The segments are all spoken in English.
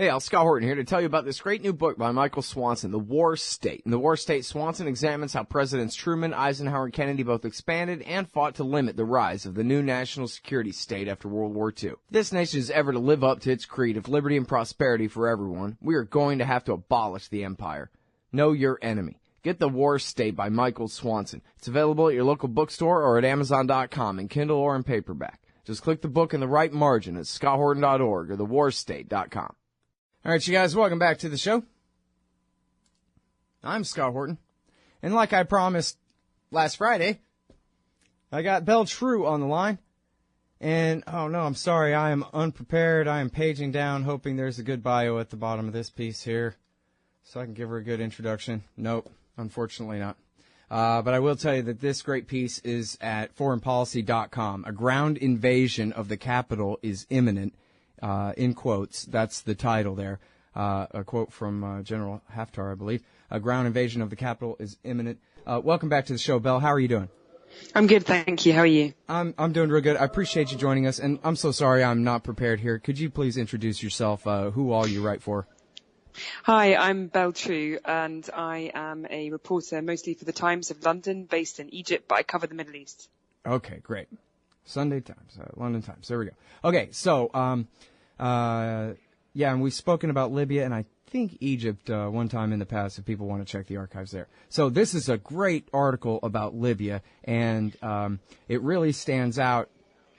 Hey, Scott Horton here to tell you about this great new book by Michael Swanson, The War State. In The War State, Swanson examines how Presidents Truman, Eisenhower, and Kennedy both expanded and fought to limit the rise of the new national security state after World War II. If this nation is ever to live up to its creed of liberty and prosperity for everyone, we are going to have to abolish the empire. Know your enemy. Get The War State by Michael Swanson. It's available at your local bookstore or at Amazon.com in Kindle or in paperback. Just click the book in the right margin at scotthorton.org or thewarstate.com. All right, you guys, welcome back to the show. I'm Scott Horton. And like I promised last Friday, I got Bel Trew on the line. And, oh no, I'm sorry, I am unprepared. I am paging down, hoping there's a good bio at the bottom of this piece here, so I can give her a good introduction. Nope, unfortunately not. But I will tell you that this great piece is at foreignpolicy.com. A ground invasion of the Capitol is imminent. In quotes, that's the title there. A quote from General Haftar, I believe. A ground invasion of the Capitol is imminent. Welcome back to the show, Bel. How are you doing? I'm good, thank you. How are you? I'm doing real good. I appreciate you joining us, and I'm so sorry I'm not prepared here. Could you please introduce yourself? Who all you write for? Hi, I'm Bel Trew, and I am a reporter mostly for the Times of London, based in Egypt, but I cover the Middle East. Okay, great. Sunday Times, London Times. There we go. Okay, so, yeah, and we've spoken about Libya and I think Egypt one time in the past if people want to check the archives there. So this is a great article about Libya, and it really stands out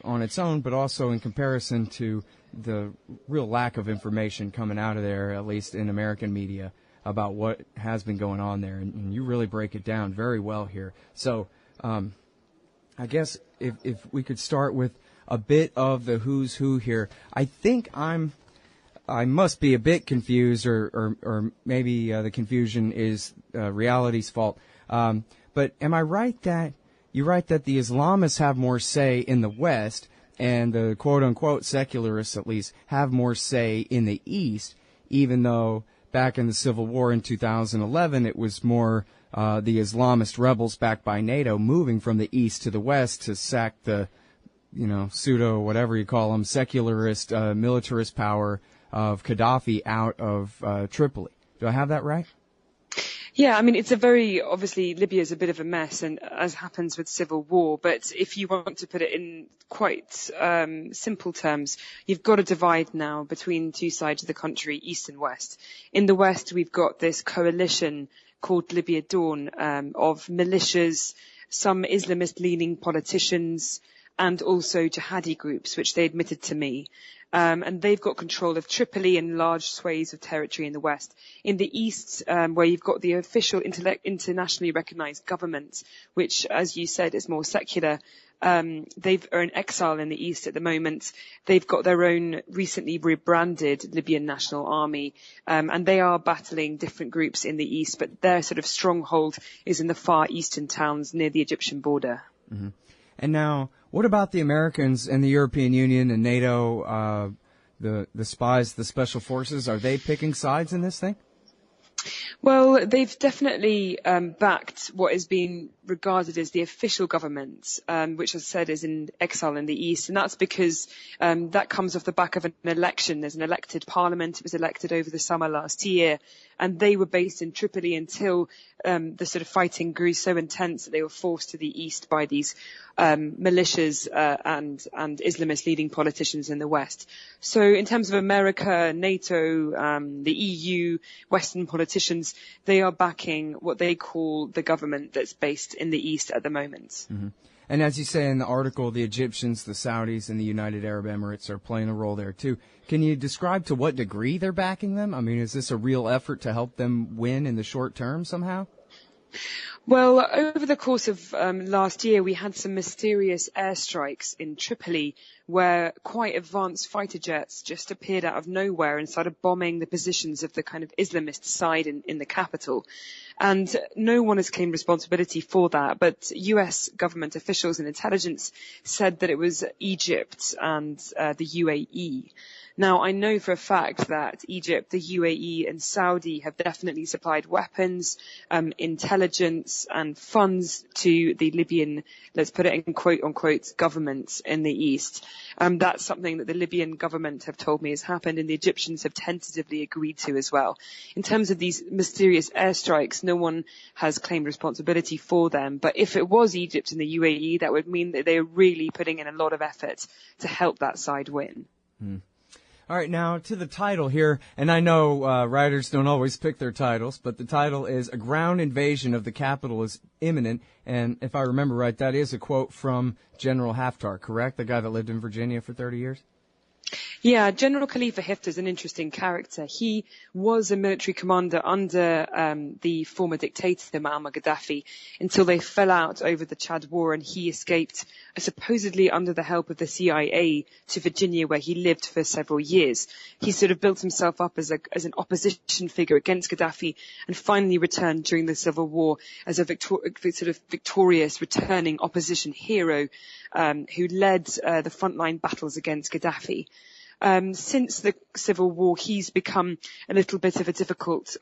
on its own, but also in comparison to the real lack of information coming out of there, at least in American media, about what has been going on there. And you really break it down very well here. So I guess if we could start with a bit of the who's who here. I think I must be a bit confused, or maybe the confusion is reality's fault. But am I right that you write that the Islamists have more say in the West, and the quote-unquote secularists, at least, have more say in the East, even though back in the Civil War in 2011, it was more the Islamist rebels backed by NATO moving from the East to the West to sack the, pseudo, whatever you call them, secularist, militarist power of Gaddafi out of Tripoli. Do I have that right? Yeah, I mean, obviously Libya is a bit of a mess, and as happens with civil war, but if you want to put it in quite simple terms, you've got a divide now between two sides of the country, East and West. In the West, we've got this coalition called Libya Dawn of militias, some Islamist-leaning politicians, and also jihadi groups, which they admitted to me. And they've got control of Tripoli and large swathes of territory in the West. In the East, where you've got the official internationally recognized government, which, as you said, is more secular, are in exile in the East at the moment. They've got their own recently rebranded Libyan National Army, and they are battling different groups in the East, but their sort of stronghold is in the far eastern towns near the Egyptian border. Mm-hmm. And now, what about the Americans and the European Union and NATO, the spies, the special forces? Are they picking sides in this thing? Well, they've definitely backed what is being regarded as the official government, which, as I said, is in exile in the East. And that's because that comes off the back of an election. There's an elected parliament. It was elected over the summer last year. And they were based in Tripoli until the sort of fighting grew so intense that they were forced to the east by these militias and Islamist leading politicians in the West. So in terms of America, NATO, the EU, Western politicians, they are backing what they call the government that's based in the East at the moment. Mm-hmm. And as you say in the article, the Egyptians, the Saudis, and the United Arab Emirates are playing a role there too. Can you describe to what degree they're backing them? I mean, is this a real effort to help them win in the short term somehow? Well, over the course of last year, we had some mysterious airstrikes in Tripoli where quite advanced fighter jets just appeared out of nowhere and started bombing the positions of the kind of Islamist side in the capital. And no one has claimed responsibility for that, but US government officials and intelligence said that it was Egypt and the UAE. Now, I know for a fact that Egypt, the UAE and Saudi have definitely supplied weapons, intelligence and funds to the Libyan, let's put it in quote unquote, government in the East. That's something that the Libyan government have told me has happened, and the Egyptians have tentatively agreed to as well. In terms of these mysterious airstrikes, no one has claimed responsibility for them. But if it was Egypt and the UAE, that would mean that they're really putting in a lot of effort to help that side win. All right, now to the title here, and I know writers don't always pick their titles, but the title is "A Ground Invasion of the Capital is Imminent," and if I remember right, that is a quote from General Haftar, correct? The guy that lived in Virginia for 30 years? Yeah, General Khalifa Haftar is an interesting character. He was a military commander under the former dictator Muammar Gaddafi until they fell out over the Chad War, and he escaped supposedly under the help of the CIA to Virginia, where he lived for several years. He sort of built himself up as an opposition figure against Gaddafi, and finally returned during the Civil War as a victorious returning opposition hero who led the frontline battles against Gaddafi. Since the Civil War, he's become a little bit of a difficult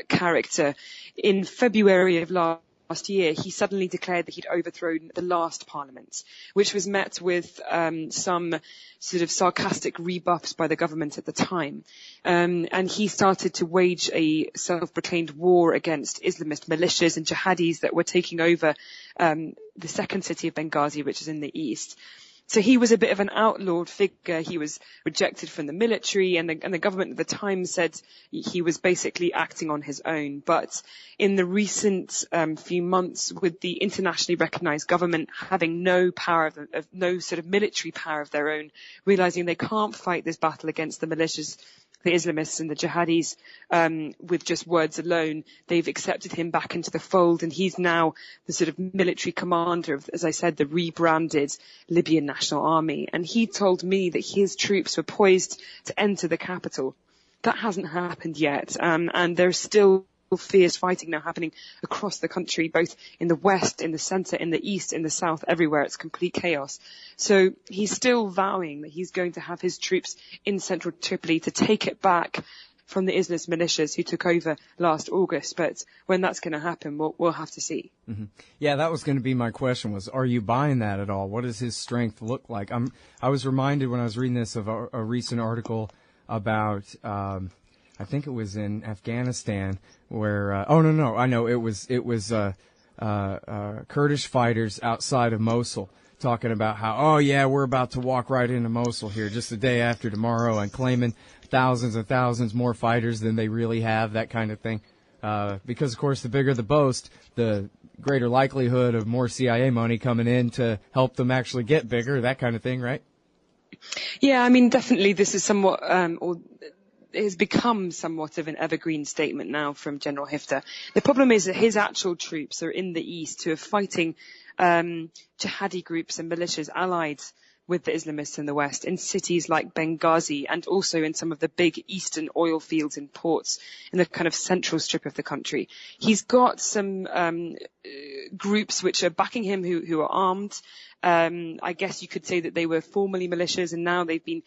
character. In February of last year, he suddenly declared that he'd overthrown the last parliament, which was met with some sort of sarcastic rebuffs by the government at the time. And he started to wage a self-proclaimed war against Islamist militias and jihadis that were taking over the second city of Benghazi, which is in the east. So he was a bit of an outlawed figure. He was rejected from the military, and the government at the time said he was basically acting on his own. But in the recent few months, with the internationally recognized government having no power, no sort of military power of their own, realizing they can't fight this battle against the militias, the Islamists and the jihadis, with just words alone, they've accepted him back into the fold, and he's now the sort of military commander of, as I said, the rebranded Libyan National Army. And he told me that his troops were poised to enter the capital. That hasn't happened yet, and there's still fierce fighting now happening across the country, both in the west, in the centre, in the east, in the south, everywhere. It's complete chaos. So he's still vowing that he's going to have his troops in central Tripoli to take it back from the Islamist militias who took over last August. But when that's going to happen, we'll have to see. Mm-hmm. Yeah, that was going to be my question, was, are you buying that at all? What does his strength look like? I was reminded when I was reading this of a recent article about I think it was in Afghanistan where it was Kurdish fighters outside of Mosul talking about how, we're about to walk right into Mosul here just the day after tomorrow, and claiming thousands and thousands more fighters than they really have, that kind of thing. Because of course the bigger the boast, the greater likelihood of more CIA money coming in to help them actually get bigger, that kind of thing, right? Yeah, I mean, definitely this is somewhat, it has become somewhat of an evergreen statement now from General Haftar. The problem is that his actual troops are in the east who are fighting jihadi groups and militias allied with the Islamists in the west in cities like Benghazi, and also in some of the big eastern oil fields and ports in the kind of central strip of the country. He's got some groups which are backing him who are armed. I guess you could say that they were formerly militias, and now they've been,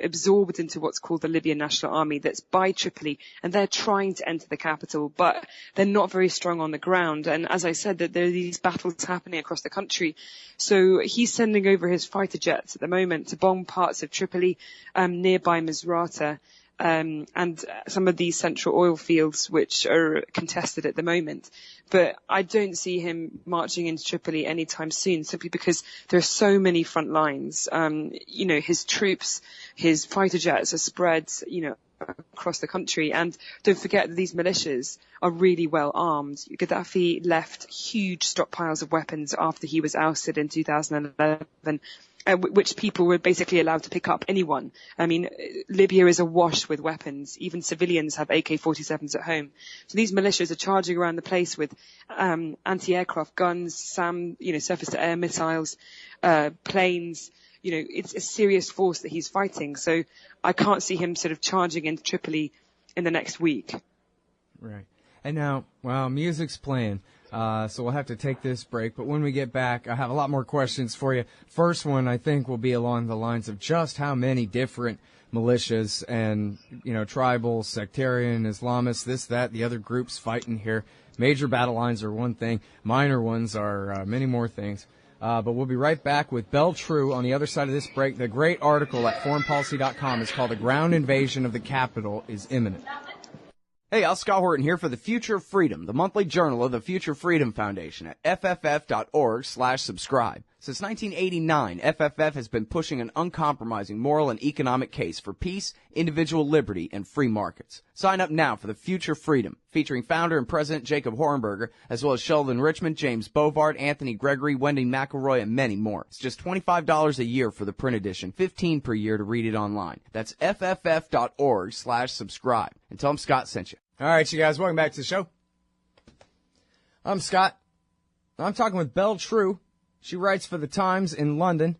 absorbed into what's called the Libyan National Army that's by Tripoli, and they're trying to enter the capital, but they're not very strong on the ground. And as I said, that there are these battles happening across the country. So he's sending over his fighter jets at the moment to bomb parts of Tripoli, nearby Misrata, and some of these central oil fields which are contested at the moment. But I don't see him marching into Tripoli anytime soon, simply because there are so many front lines. His troops, his fighter jets are spread, across the country. And don't forget that these militias are really well armed. Gaddafi left huge stockpiles of weapons after he was ousted in 2011. Which people were basically allowed to pick up anyone. I mean, Libya is awash with weapons. Even civilians have AK-47s at home. So these militias are charging around the place with anti-aircraft guns, surface-to-air missiles, planes. It's a serious force that he's fighting. So I can't see him sort of charging into Tripoli in the next week. Right. And now, music's playing. So we'll have to take this break, but when we get back, I have a lot more questions for you. First one, I think, will be along the lines of just how many different militias and, tribal, sectarian, Islamists, this, that, the other groups fighting here. Major battle lines are one thing. Minor ones are many more things. But we'll be right back with Bel Trew on the other side of this break. The great article at foreignpolicy.com is called "The Ground Invasion of the Capital is Imminent." Hey, I'm Scott Horton here for The Future of Freedom, the monthly journal of the Future Freedom Foundation at fff.org/subscribe. Since 1989, FFF has been pushing an uncompromising moral and economic case for peace, individual liberty, and free markets. Sign up now for The Future Freedom, featuring founder and president Jacob Hornberger, as well as Sheldon Richmond, James Bovard, Anthony Gregory, Wendy McElroy, and many more. It's just $25 a year for the print edition, $15 per year to read it online. That's fff.org/subscribe. And tell them Scott sent you. All right, you guys, welcome back to the show. I'm Scott. I'm talking with Bel Trew. She writes for The Times in London,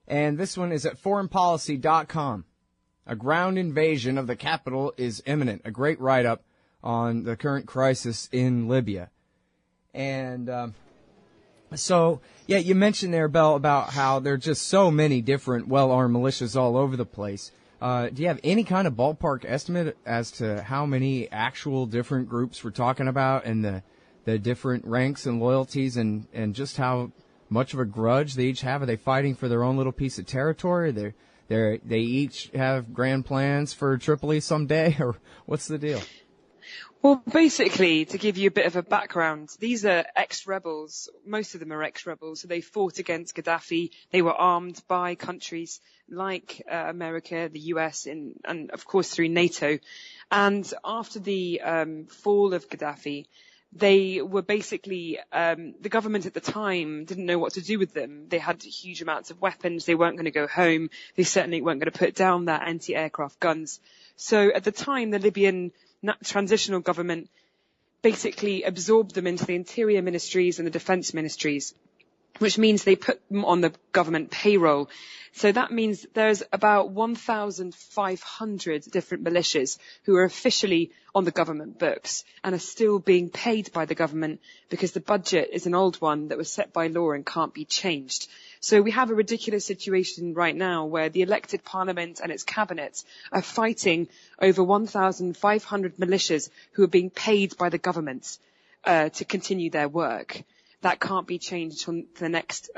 and this one is at foreignpolicy.com. A ground invasion of the capital is imminent. A great write-up on the current crisis in Libya. And so, yeah, you mentioned there, Bel, about how there are just so many different well-armed militias all over the place. Do you have any kind of ballpark estimate as to how many actual different groups we're talking about, and the different ranks and loyalties, and just how much of a grudge they each have? Are they fighting for their own little piece of territory? They each have grand plans for Tripoli someday, or what's the deal? Well, basically, to give you a bit of a background, these are ex-rebels. Most of them are ex-rebels. So they fought against Gaddafi. They were armed by countries like America, the US, and of course through NATO. And after the fall of Gaddafi, they were basically, the government at the time didn't know what to do with them. They had huge amounts of weapons. They weren't going to go home. They certainly weren't going to put down their anti-aircraft guns. So at the time, the Libyan transitional government basically absorbed them into the interior ministries and the defense ministries, which means they put them on the government payroll. So that means there's about 1,500 different militias who are officially on the government books and are still being paid by the government because the budget is an old one that was set by law and can't be changed. So we have a ridiculous situation right now where the elected parliament and its cabinet are fighting over 1,500 militias who are being paid by the government to continue their work. That can't be changed on the next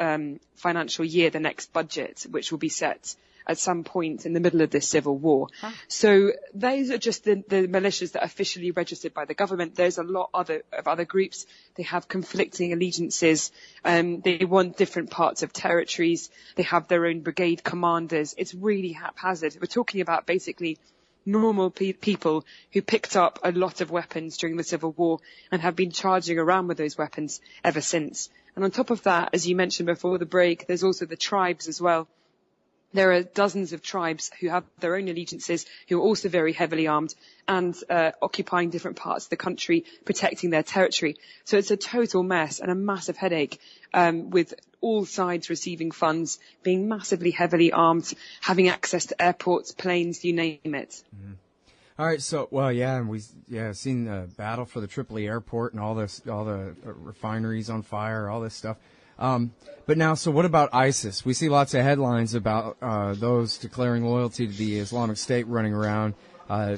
financial year, the next budget, which will be set at some point in the middle of this civil war. So those are just the militias that are officially registered by the government. There's a lot of other groups. They have conflicting allegiances. They want different parts of territories. They have their own brigade commanders. It's really haphazard. We're talking about basically normal people who picked up a lot of weapons during the Civil War and have been charging around with those weapons ever since. And on top of that, as you mentioned before the break, there's also the tribes as well. There are dozens of tribes who have their own allegiances, who are also very heavily armed and occupying different parts of the country, protecting their territory. So it's a total mess and a massive headache, with all sides receiving funds, being massively heavily armed, having access to airports, planes, you name it. Mm-hmm. All right, so we've seen the battle for the Tripoli airport and all the refineries on fire, all this stuff. But now, so what about ISIS? We see lots of headlines about those declaring loyalty to the Islamic State running around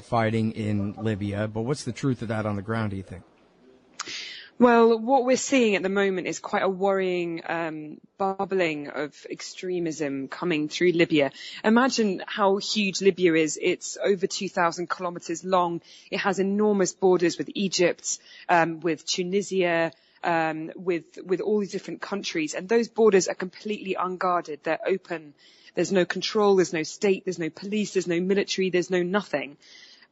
fighting in Libya. But what's the truth of that on the ground, do you think? Well, what we're seeing at the moment is quite a worrying bubbling of extremism coming through Libya. Imagine how huge Libya is. It's over 2,000 kilometers long. It has enormous borders with Egypt, with Tunisia, with all these different countries. And those borders are completely unguarded. They're open. There's no control. There's no state. There's no police. There's no military. There's no nothing.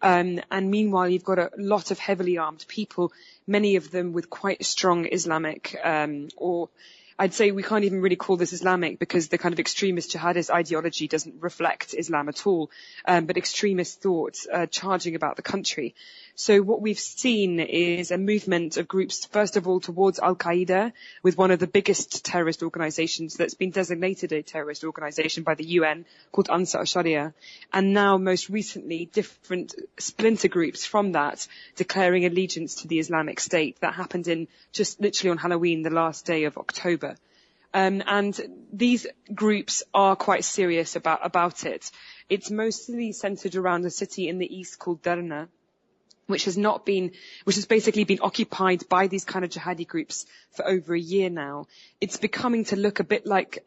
And meanwhile, you've got a lot of heavily armed people, many of them with quite strong Islamic, or I'd say we can't even really call this Islamic because the kind of extremist jihadist ideology doesn't reflect Islam at all, but extremist thoughts charging about the country. So what we've seen is a movement of groups, first of all, towards Al-Qaeda, with one of the biggest terrorist organizations that's been designated a terrorist organization by the UN called Ansar Sharia. And now, most recently, different splinter groups from that declaring allegiance to the Islamic State. That happened in just literally on Halloween, the last day of October. And these groups are quite serious about it. It's mostly centered around a city in the east called Derna. which has basically been occupied by these kind of jihadi groups for over a year now. It's becoming to look a bit like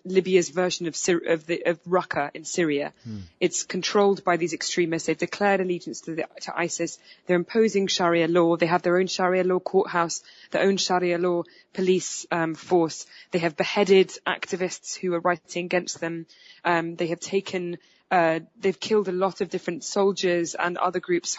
Libya's version of Raqqa in Syria. It's controlled by these extremists. They've declared allegiance to ISIS. They're imposing Sharia law. They have their own Sharia law courthouse, their own Sharia law police force. They have beheaded activists who are writing against them. They have they've killed a lot of different soldiers and other groups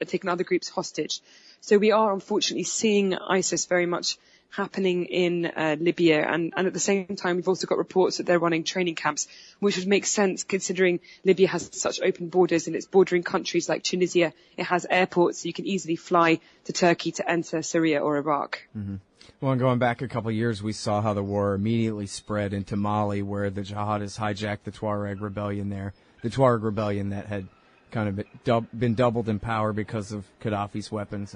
taken other groups hostage. So we are unfortunately seeing ISIS very much happening in Libya. And at the same time, we've also got reports that they're running training camps, which would make sense considering Libya has such open borders and it's bordering countries like Tunisia. It has airports, so you can easily fly to Turkey to enter Syria or Iraq. Mm-hmm. Well, and going back a couple of years, we saw how the war immediately spread into Mali, where the jihadists hijacked the Tuareg rebellion there. The Tuareg rebellion that had kind of been doubled in power because of Gaddafi's weapons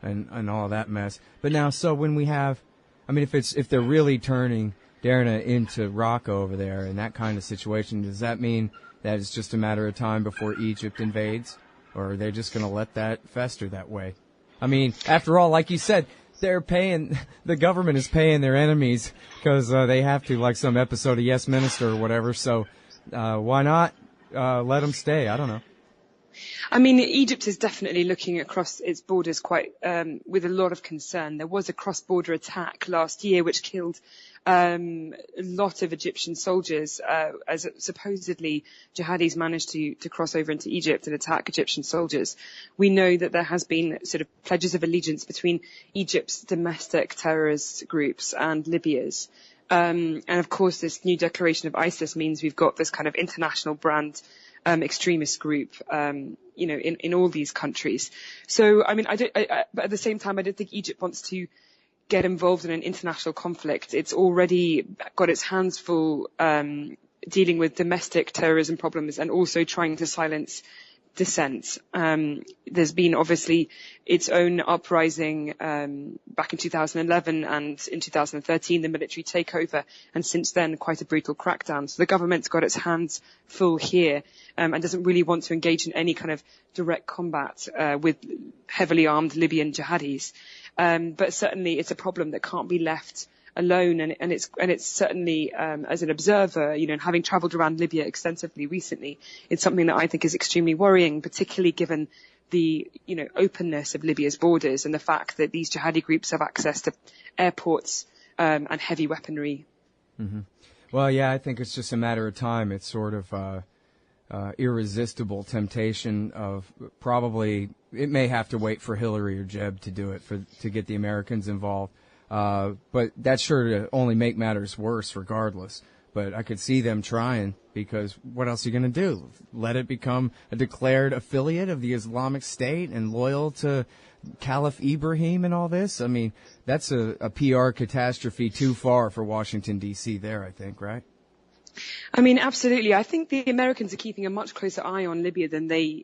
and all of that mess. But now, so when we have, I mean, if they're really turning Derna into Raqqa over there in that kind of situation, does that mean that it's just a matter of time before Egypt invades? Or are they just going to let that fester that way? I mean, after all, like you said, the government is paying their enemies because they have to, like some episode of Yes Minister or whatever, so why not let them stay? I don't know. I mean, Egypt is definitely looking across its borders quite with a lot of concern. There was a cross-border attack last year which killed a lot of Egyptian soldiers as supposedly jihadis managed to cross over into Egypt and attack Egyptian soldiers. We know that there has been sort of pledges of allegiance between Egypt's domestic terrorist groups and Libya's. And of course, this new declaration of ISIS means we've got this kind of international brand extremist group, in all these countries. So, I mean, but at the same time, I don't think Egypt wants to get involved in an international conflict. It's already got its hands full dealing with domestic terrorism problems and also trying to silence dissent. There's been obviously its own uprising back in 2011 and in 2013, the military takeover, and since then quite a brutal crackdown. So the government's got its hands full here and doesn't really want to engage in any kind of direct combat with heavily armed Libyan jihadis. But certainly it's a problem that can't be left alone, and it's certainly as an observer, and having travelled around Libya extensively recently, it's something that I think is extremely worrying, particularly given the openness of Libya's borders and the fact that these jihadi groups have access to airports and heavy weaponry. Mm-hmm. Well, yeah, I think it's just a matter of time. It's sort of irresistible temptation of probably it may have to wait for Hillary or Jeb to do it to get the Americans involved. But that's sure to only make matters worse regardless. But I could see them trying, because what else are you going to do? Let it become a declared affiliate of the Islamic State and loyal to Caliph Ibrahim and all this? I mean, that's a PR catastrophe too far for Washington, D.C. there, I think, right? I mean, absolutely. I think the Americans are keeping a much closer eye on Libya than they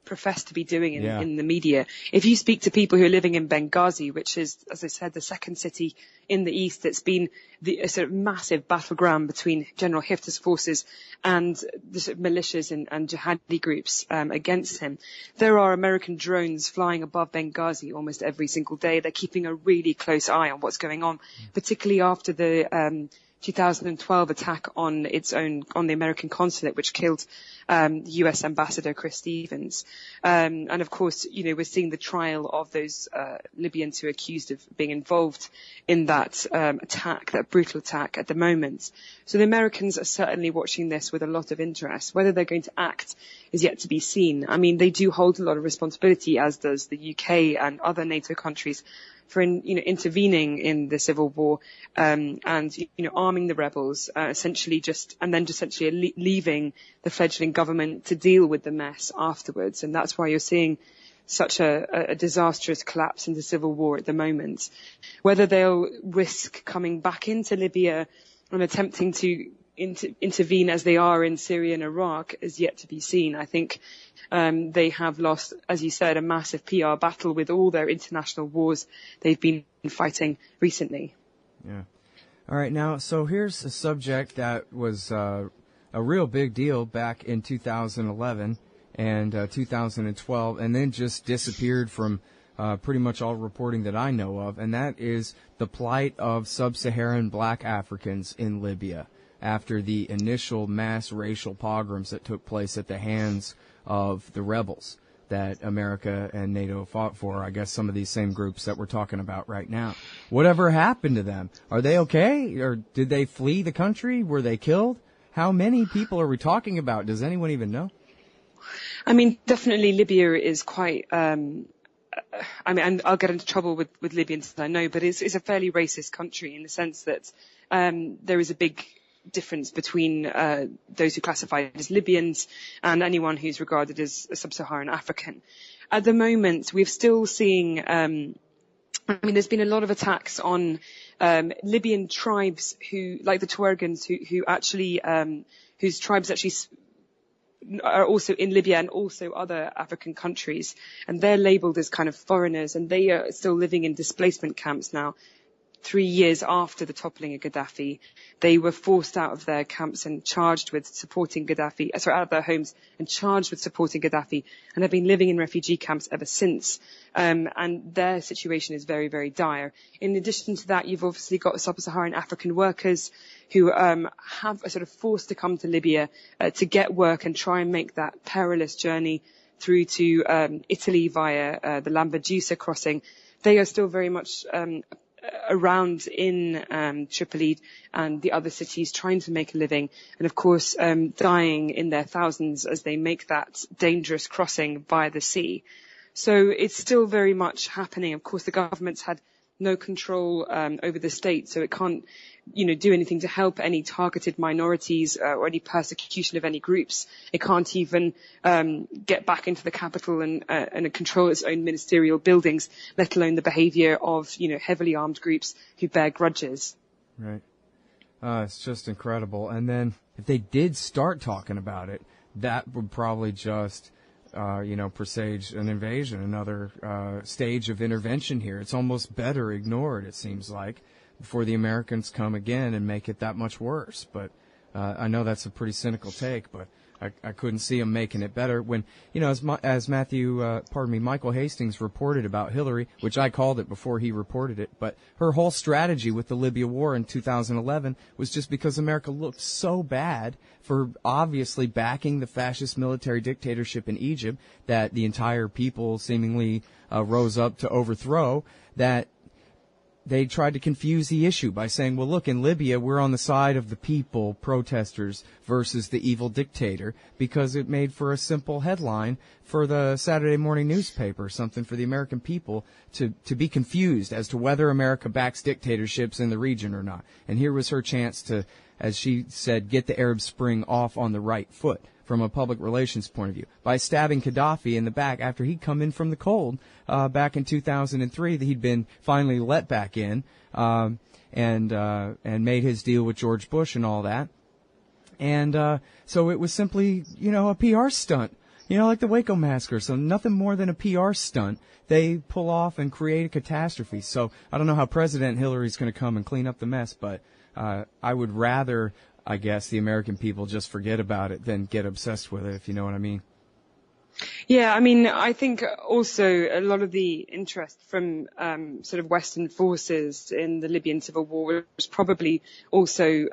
profess to be doing in the media. If you speak to people who are living in Benghazi, which is, as I said, the second city in the east, it's been a sort of massive battleground between General Haftar's forces and the sort of militias and jihadi groups against him. There are American drones flying above Benghazi almost every single day. They're keeping a really close eye on what's going on, particularly after the 2012 attack on the American consulate, which killed U.S. Ambassador Chris Stevens. And of course, we're seeing the trial of those Libyans who are accused of being involved in that attack, that brutal attack at the moment. So the Americans are certainly watching this with a lot of interest. Whether they're going to act is yet to be seen. I mean, they do hold a lot of responsibility, as does the UK and other NATO countries, for intervening in the civil war and arming the rebels, essentially leaving the fledgling government to deal with the mess afterwards. And that's why you're seeing such a disastrous collapse in the civil war at the moment. Whether they'll risk coming back into Libya and attempting to intervene as they are in Syria and Iraq is yet to be seen. I think they have lost, as you said, a massive PR battle with all their international wars they've been fighting recently. Yeah. All right. Now, so here's a subject that was a real big deal back in 2011, and 2012, and then just disappeared from pretty much all reporting that I know of, and that is the plight of sub-Saharan black Africans in Libya after the initial mass racial pogroms that took place at the hands of the rebels that America and NATO fought for. I guess some of these same groups that we're talking about right now. Whatever happened to them? Are they okay? Or did they flee the country? Were they killed? How many people are we talking about? Does anyone even know? I mean, definitely Libya is quite, I mean, and I'll get into trouble with Libyans, I know, but it's a fairly racist country in the sense that there is a big difference between those who classify as Libyans and anyone who's regarded as a sub-Saharan African. At the moment, we're still seeing, I mean, there's been a lot of attacks on Libyan tribes who, like the Tuaregans, who actually, whose tribes actually are also in Libya and also other African countries, and they're labelled as kind of foreigners, and they are still living in displacement camps now. 3 years after the toppling of Gaddafi, they were forced out of their camps and charged with supporting Gaddafi, out of their homes and charged with supporting Gaddafi, and have been living in refugee camps ever since. And their situation is very, very dire. In addition to that, you've obviously got sub-Saharan African workers who are sort of forced to come to Libya to get work and try and make that perilous journey through to Italy via the Lampedusa crossing. They are still very much around in Tripoli and the other cities trying to make a living, and of course dying in their thousands as they make that dangerous crossing via the sea. So it's still very much happening. Of course, the government's had no control over the state, so it can't, do anything to help any targeted minorities or any persecution of any groups. It can't even get back into the capital and control its own ministerial buildings, let alone the behaviour of, heavily armed groups who bear grudges. Right. It's just incredible. And then if they did start talking about it, that would probably just presage an invasion, another stage of intervention here. It's almost better ignored, it seems like, before the Americans come again and make it that much worse. But I know that's a pretty cynical take, but I couldn't see them making it better when, as Michael Hastings reported about Hillary, which I called it before he reported it, but her whole strategy with the Libya war in 2011 was just because America looked so bad for obviously backing the fascist military dictatorship in Egypt that the entire people seemingly rose up to overthrow, that they tried to confuse the issue by saying, well, look, in Libya, we're on the side of the people, protesters, versus the evil dictator, because it made for a simple headline for the Saturday morning newspaper, something for the American people to be confused as to whether America backs dictatorships in the region or not. And here was her chance to, as she said, get the Arab Spring off on the right foot from a public relations point of view, by stabbing Gaddafi in the back after he'd come in from the cold back in 2003, that he'd been finally let back in and made his deal with George Bush and all that. And so it was simply, a PR stunt, like the Waco massacre. So nothing more than a PR stunt they pull off and create a catastrophe. So I don't know how President Hillary's going to come and clean up the mess, but I would rather, I guess, the American people just forget about it than get obsessed with it, if you know what I mean. Yeah, I mean, I think also a lot of the interest from sort of Western forces in the Libyan civil war was probably also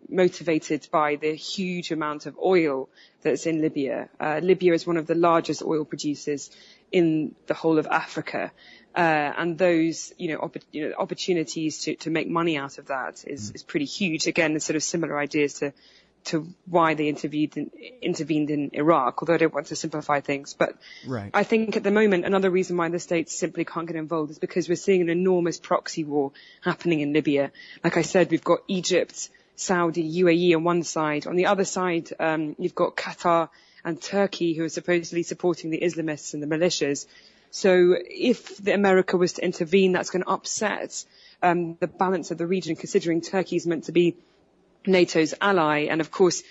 motivated by the huge amount of oil that's in Libya. Libya is one of the largest oil producers in the whole of Africa. And those, opportunities to make money out of that is pretty huge. Again, there's sort of similar ideas to why they intervened in Iraq, although I don't want to simplify things. But right. I think at the moment, another reason why the States simply can't get involved is because we're seeing an enormous proxy war happening in Libya. Like I said, we've got Egypt, Saudi, UAE on one side. On the other side, you've got Qatar and Turkey, who are supposedly supporting the Islamists and the militias. So if America was to intervene, that's going to upset the balance of the region, considering Turkey's meant to be NATO's ally and, of course,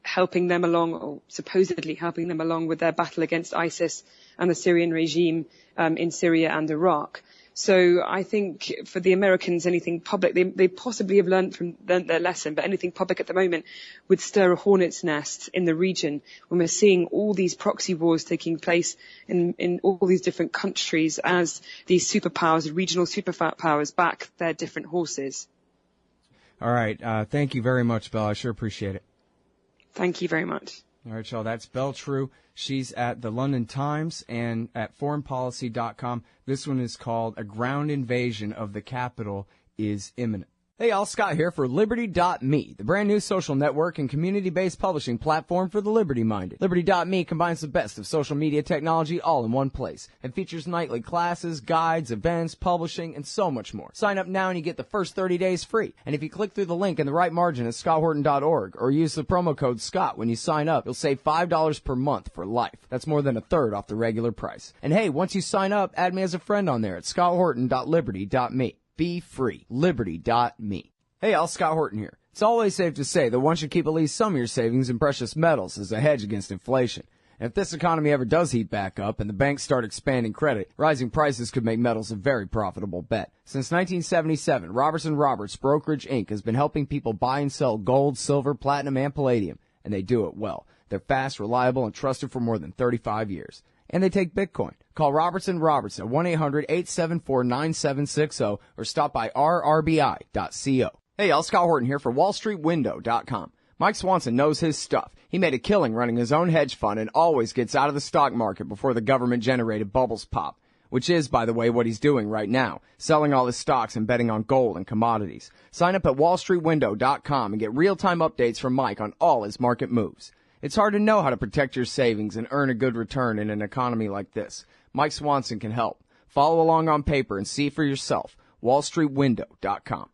helping them along, or supposedly helping them along with their battle against ISIS and the Syrian regime in Syria and Iraq. So I think for the Americans, anything public, they possibly have learned their lesson, but anything public at the moment would stir a hornet's nest in the region when we're seeing all these proxy wars taking place in all these different countries as these superpowers, regional superpowers, back their different horses. All right. Thank you very much, Bel. I sure appreciate it. Thank you very much. All right, y'all. That's Bel Trew. She's at the London Times and at foreignpolicy.com. This one is called A Ground Invasion of the Capital is Imminent. Hey, y'all, Scott here for Liberty.me, the brand new social network and community-based publishing platform for the liberty-minded. Liberty.me combines the best of social media technology all in one place and features nightly classes, guides, events, publishing, and so much more. Sign up now and you get the first 30 days free. And if you click through the link in the right margin at scotthorton.org or use the promo code SCOTT when you sign up, you'll save $5 per month for life. That's more than a third off the regular price. And hey, once you sign up, add me as a friend on there at scotthorton.liberty.me. Be free. Liberty.me. Hey, y'all, Scott Horton here. It's always safe to say that one should keep at least some of your savings in precious metals as a hedge against inflation. And if this economy ever does heat back up and the banks start expanding credit, rising prices could make metals a very profitable bet. Since 1977, Robertson Roberts Brokerage Inc. has been helping people buy and sell gold, silver, platinum, and palladium, and they do it well. They're fast, reliable, and trusted for more than 35 years. And they take Bitcoin. Call Robertson Roberts at 1-800-874-9760 or stop by rrbi.co. Hey, y'all, Scott Horton here for wallstreetwindow.com. Mike Swanson knows his stuff. He made a killing running his own hedge fund and always gets out of the stock market before the government-generated bubbles pop, which is, by the way, what he's doing right now, selling all his stocks and betting on gold and commodities. Sign up at wallstreetwindow.com and get real-time updates from Mike on all his market moves. It's hard to know how to protect your savings and earn a good return in an economy like this. Mike Swanson can help. Follow along on paper and see for yourself. wallstreetwindow.com.